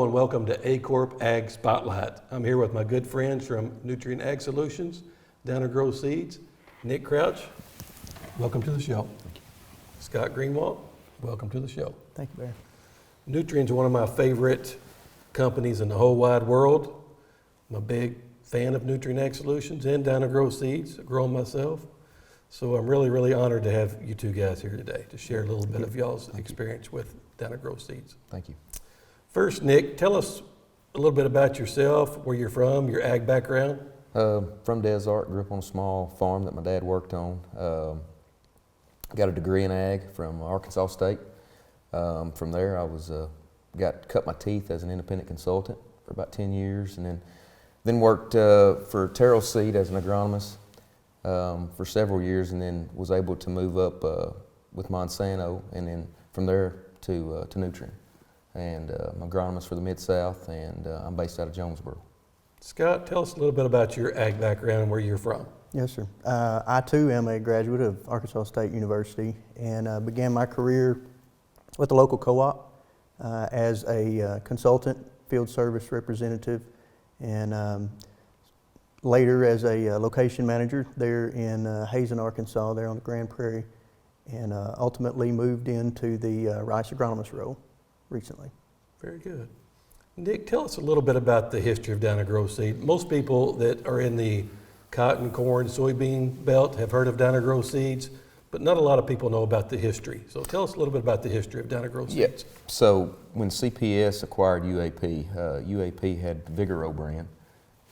and welcome to Aycorp Ag Spotlight. I'm here with my good friends from Nutrien Ag Solutions, Dynagro Seeds, Nick Crouch, welcome to the show. Scott Greenwalt, welcome to the show. Thank you, Barry. Nutrien's one of my favorite companies in the whole wide world. I'm a big fan of Nutrien Ag Solutions and Dynagro Seeds. I grow them myself. So I'm really honored to have you two guys here today to share a little bit of y'all's experience with Dynagro Seeds. Thank you. First, Nick, tell us a little bit about yourself, where you're from, your ag background. From Des Arc, grew up on a small farm that my dad worked on. Got a degree in ag from Arkansas State. From there, I was cut my teeth as an independent consultant for about 10 years, and then worked for Terrell Seed as an agronomist for several years, and then was able to move up with Monsanto, and then from there to Nutrien. And I'm an agronomist for the Mid-South, and I'm based out of Jonesboro. Scott, tell us a little bit about your ag background and where you're from. Yes, sir. I too am a graduate of Arkansas State University, and began my career with the local co-op as a consultant, field service representative, and later as a location manager there in Hazen, Arkansas, there on the Grand Prairie, and ultimately moved into the rice agronomist role recently. Very good. Nick, tell us a little bit about the history of Dynagro Seed. Most people that are in the cotton, corn, soybean belt have heard of Dynagro Seeds, but not a lot of people know about the history. So tell us a little bit about the history of Dynagro Seeds. Yeah. So when CPS acquired UAP, UAP had the Vigoro brand,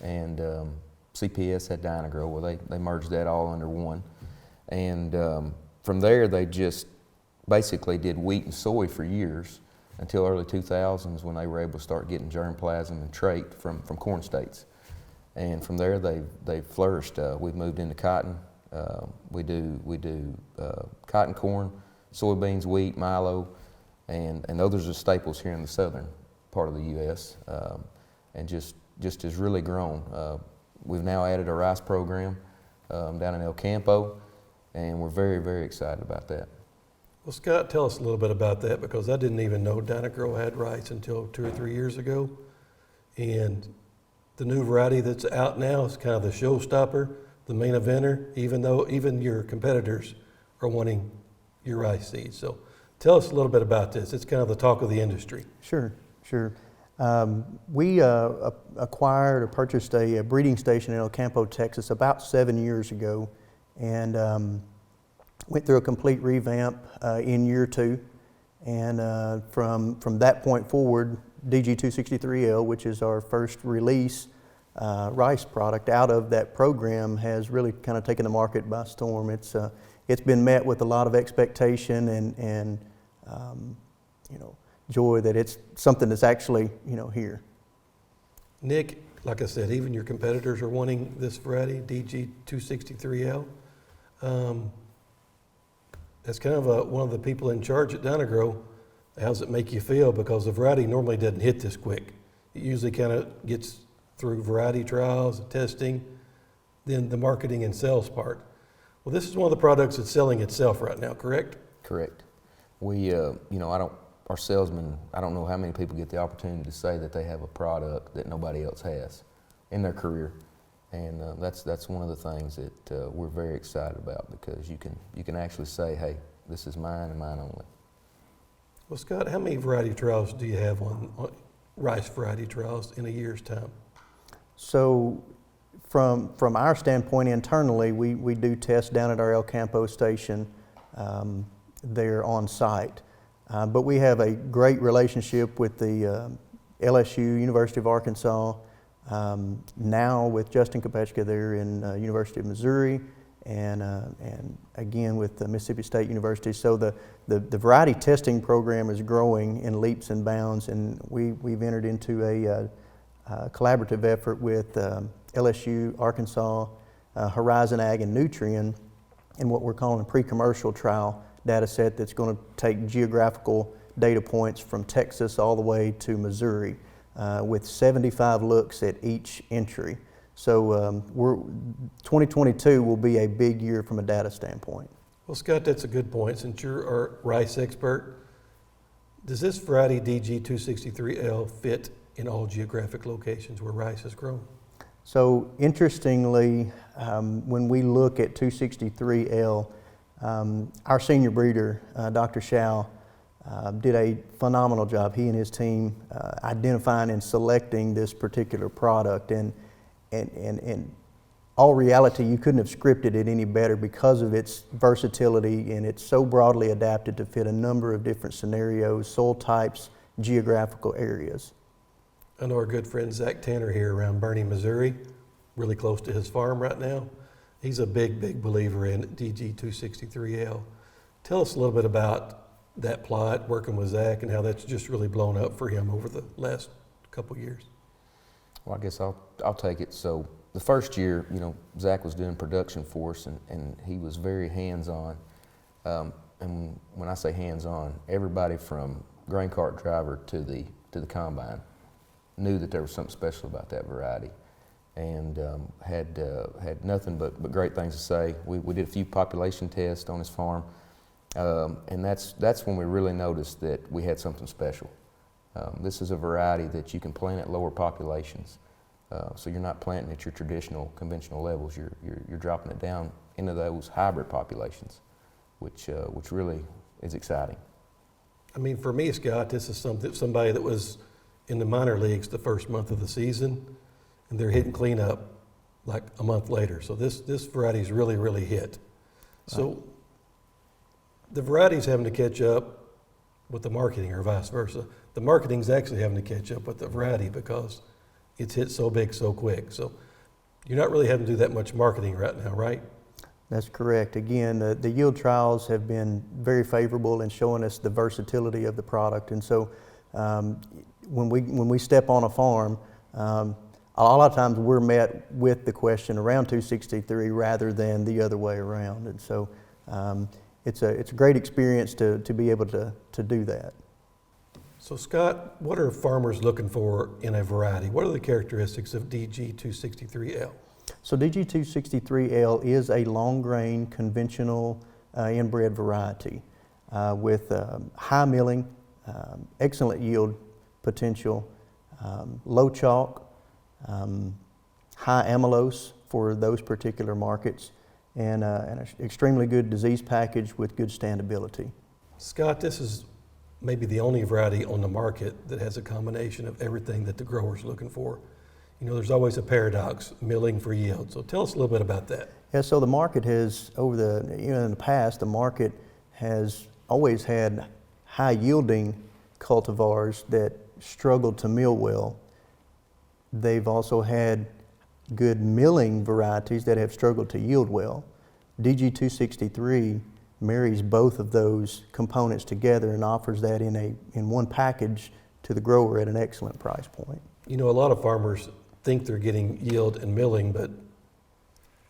and CPS had Dynagro. Well, they merged that all under one. And from there, they just basically did wheat and soy for years, until early 2000s when they were able to start getting germplasm and trait from corn states. And from there they've flourished. We've moved into cotton. We do cotton, corn, soybeans, wheat, milo, and those are staples here in the southern part of the U.S. And just has really grown. We've now added a rice program down in El Campo, and we're very excited about that. Well, Scott, tell us a little bit about that, because I didn't even know Dynagro had rice until 2 or 3 years ago. And the new variety that's out now is kind of the showstopper, the main eventer, even your competitors are wanting your rice seeds. So tell us a little bit about this. It's kind of the talk of the industry. Sure. We acquired or purchased a breeding station in El Campo, Texas about 7 years ago, and went through a complete revamp in year 2, and from that point forward, DG263L, which is our first release rice product out of that program, has really kind of taken the market by storm. It's been met with a lot of expectation and joy that it's something that's actually here. Nick, like I said, even your competitors are wanting this variety, DG263L. As kind of one of the people in charge at Dynagro, how does it make you feel? Because the variety normally doesn't hit this quick. It usually kind of gets through variety trials, testing, then the marketing and sales part. Well, this is one of the products that's selling itself right now, correct? Correct. We, our salesmen, I don't know how many people get the opportunity to say that they have a product that nobody else has in their career. And that's one of the things that we're very excited about, because you can actually say, hey, this is mine and mine only. Well, Scott, how many variety trials do you have on rice variety trials in a year's time? So from our standpoint internally, we do tests down at our El Campo station there on site. But we have a great relationship with the LSU, University of Arkansas, now with Justin Kopechka there in University of Missouri, and again with the Mississippi State University. So the variety testing program is growing in leaps and bounds, and we've entered into a collaborative effort with LSU, Arkansas, Horizon Ag, and Nutrien in what we're calling a pre-commercial trial data set that's going to take geographical data points from Texas all the way to Missouri, with 75 looks at each entry. So 2022 will be a big year from a data standpoint. Well, Scott, that's a good point. Since you're our rice expert, does this variety DG263L fit in all geographic locations where rice is grown. So interestingly, when we look at 263L, our senior breeder, Dr. Shao, did a phenomenal job, he and his team, identifying and selecting this particular product. And in all reality, you couldn't have scripted it any better because of its versatility, and it's so broadly adapted to fit a number of different scenarios, soil types, geographical areas. I know our good friend Zach Tanner here around Bernie, Missouri, really close to his farm right now. He's a big believer in DG263L. Tell us a little bit about that plot, working with Zach, and how that's just really blown up for him over the last couple of years. Well, I guess I'll take it. So the first year, Zach was doing production for us, and he was very hands-on. And when I say hands-on, everybody from grain cart driver to the combine knew that there was something special about that variety, and had nothing but great things to say. We did a few population tests on his farm, and that's when we really noticed that we had something special. This is a variety that you can plant at lower populations, so you're not planting at your traditional conventional levels. You're dropping it down into those hybrid populations, which really is exciting. I mean, for me, Scott, this is somebody that was in the minor leagues the first month of the season, and they're hitting cleanup like a month later. So this variety's really hit. So the variety's having to catch up with the marketing, or vice versa. The marketing's actually having to catch up with the variety because it's hit so big so quick. So you're not really having to do that much marketing right now, right? That's correct. Again, the yield trials have been very favorable in showing us the versatility of the product. And so when we step on a farm, a lot of times we're met with the question around 263 rather than the other way around. And so it's a great experience to be able to do that. So Scott, what are farmers looking for in a variety? What are the characteristics of DG263L? So DG263L is a long grain conventional inbred variety with high milling, excellent yield potential, low chalk, high amylose for those particular markets, and an extremely good disease package with good standability. Scott, this is maybe the only variety on the market that has a combination of everything that the grower's looking for. There's always a paradox, milling for yield. So tell us a little bit about that. Yeah, so the market has, in the past, the market has always had high yielding cultivars that struggled to mill well. They've also had good milling varieties that have struggled to yield well. DG263 marries both of those components together and offers that in one package to the grower at an excellent price point. A lot of farmers think they're getting yield and milling, but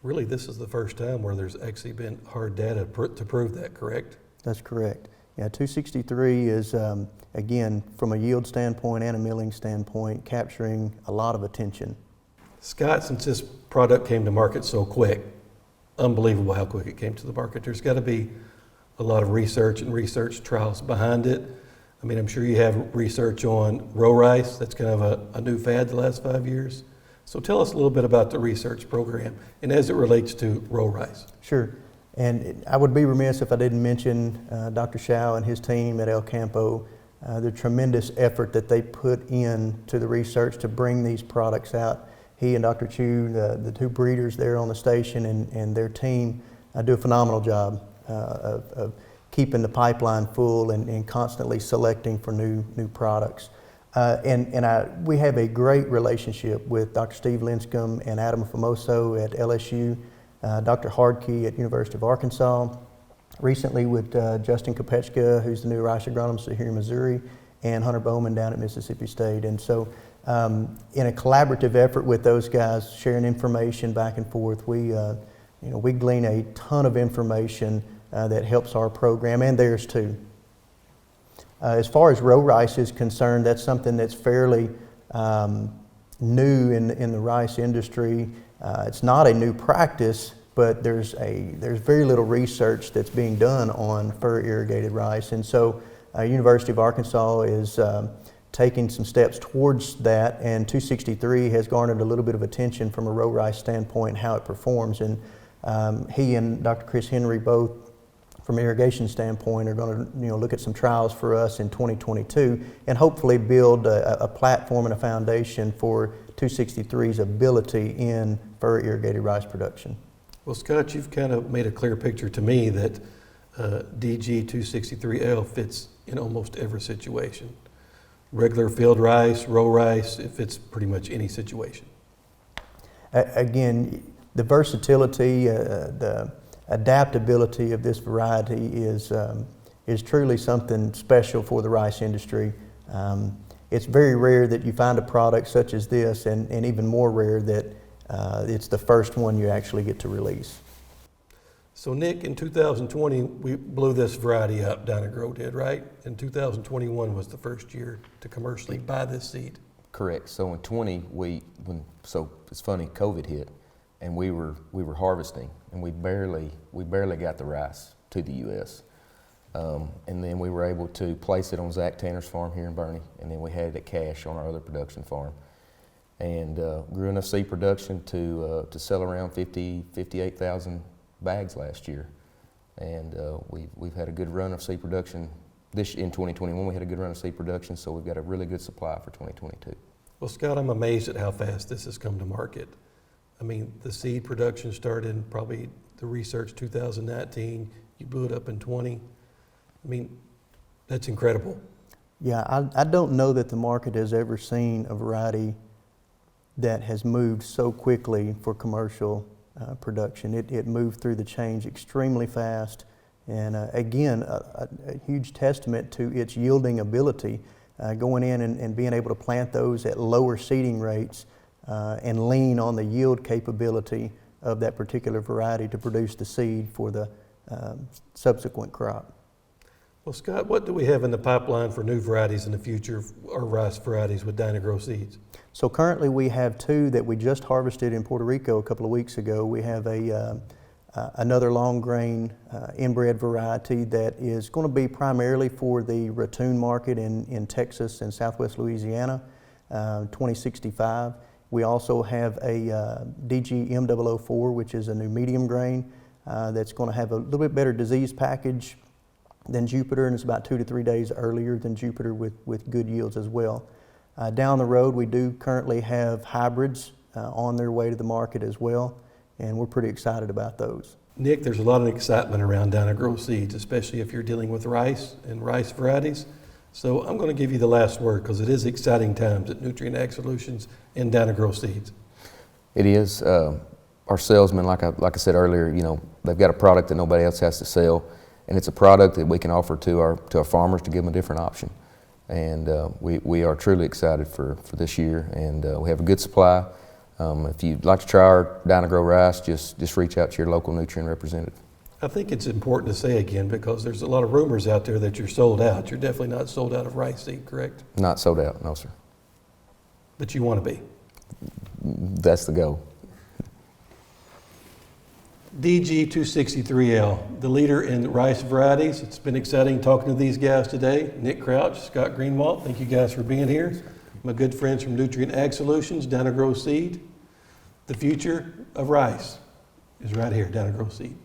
really this is the first time where there's actually been hard data to prove that, correct? That's correct. Yeah, 263 is, again, from a yield standpoint and a milling standpoint, capturing a lot of attention. Scott, since this product came to market so quick, unbelievable how quick it came to the market. There's got to be a lot of research and research trials behind it. I mean, I'm sure you have research on row rice. That's kind of a new fad the last 5 years. So tell us a little bit about the research program and as it relates to row rice. Sure. And I would be remiss if I didn't mention Dr. Shao and his team at El Campo, the tremendous effort that they put into the research to bring these products out. He and Dr. Chu, the two breeders there on the station, and their team do a phenomenal job of keeping the pipeline full and constantly selecting for new products. We have a great relationship with Dr. Steve Linscomb and Adam Famoso at LSU, Dr. Hardkey at University of Arkansas, recently with Justin Kopechka, who's the new rice agronomist here in Missouri, and Hunter Bowman down at Mississippi State. And so in a collaborative effort with those guys, sharing information back and forth, we glean a ton of information that helps our program and theirs too. As far as row rice is concerned, that's something that's fairly new in the rice industry. It's not a new practice, but there's very little research that's being done on furrow irrigated rice. And so University of Arkansas is taking some steps towards that, and 263 has garnered a little bit of attention from a row rice standpoint, how it performs. And he and Dr. Chris Henry both, from an irrigation standpoint, are going to look at some trials for us in 2022 and hopefully build a platform and a foundation for 263's ability in furrow irrigated rice production. Well, Scott, you've kind of made a clear picture to me that DG 263L fits in almost every situation. Regular field rice, row rice, it fits pretty much any situation. Again, the versatility, the adaptability of this variety is truly something special for the rice industry. It's very rare that you find a product such as this, and even more rare that it's the first one you actually get to release. So Nick, in 2020, we blew this variety up, Dynagro did, right? And 2021 was the first year to commercially buy this seed. Correct. So in 20, so it's funny, COVID hit, and we were harvesting, and we barely got the rice to the U.S. And then we were able to place it on Zach Tanner's farm here in Bernie, and then we had it at Cache on our other production farm, and grew enough seed production to sell around 58,000 bags last year, and we've had a good run of seed production. In 2021, we had a good run of seed production, so we've got a really good supply for 2022. Well, Scott, I'm amazed at how fast this has come to market. I mean, the seed production started in probably the research 2019. You blew it up in 20. I mean, that's incredible. Yeah, I don't know that the market has ever seen a variety that has moved so quickly for commercial production. It moved through the change extremely fast, and again, a huge testament to its yielding ability, going in and being able to plant those at lower seeding rates and lean on the yield capability of that particular variety to produce the seed for the subsequent crop. Well, Scott, what do we have in the pipeline for new varieties in the future, or rice varieties with Dynagro seeds? So currently we have two that we just harvested in Puerto Rico a couple of weeks ago. We have another long grain inbred variety that is going to be primarily for the ratoon market in Texas and Southwest Louisiana, 2065. We also have a DG M004, which is a new medium grain that's going to have a little bit better disease package than Jupiter, and it's about 2 to 3 days earlier than Jupiter with good yields as well. Down the road, we do currently have hybrids on their way to the market as well, and we're pretty excited about those. Nick, there's a lot of excitement around Dynagro seeds, especially if you're dealing with rice and rice varieties. So I'm going to give you the last word, because it is exciting times at Nutrien Ag Solutions and Dynagro seeds. It is. Our salesmen, like I said earlier, they've got a product that nobody else has to sell, and it's a product that we can offer to our farmers to give them a different option. And we are truly excited for this year, and we have a good supply. If you'd like to try our Dynagro rice, just reach out to your local Nutrien representative. I think it's important to say again, because there's a lot of rumors out there that you're sold out. You're definitely not sold out of rice seed, correct? Not sold out, no, sir. But you want to be. That's the goal. DG 263L, the leader in rice varieties. It's been exciting talking to these guys today. Nick Crouch, Scott Greenwalt, thank you guys for being here. My good friends from Nutrien Ag Solutions, Dynagro seed. The future of rice is right here, Dynagro seed.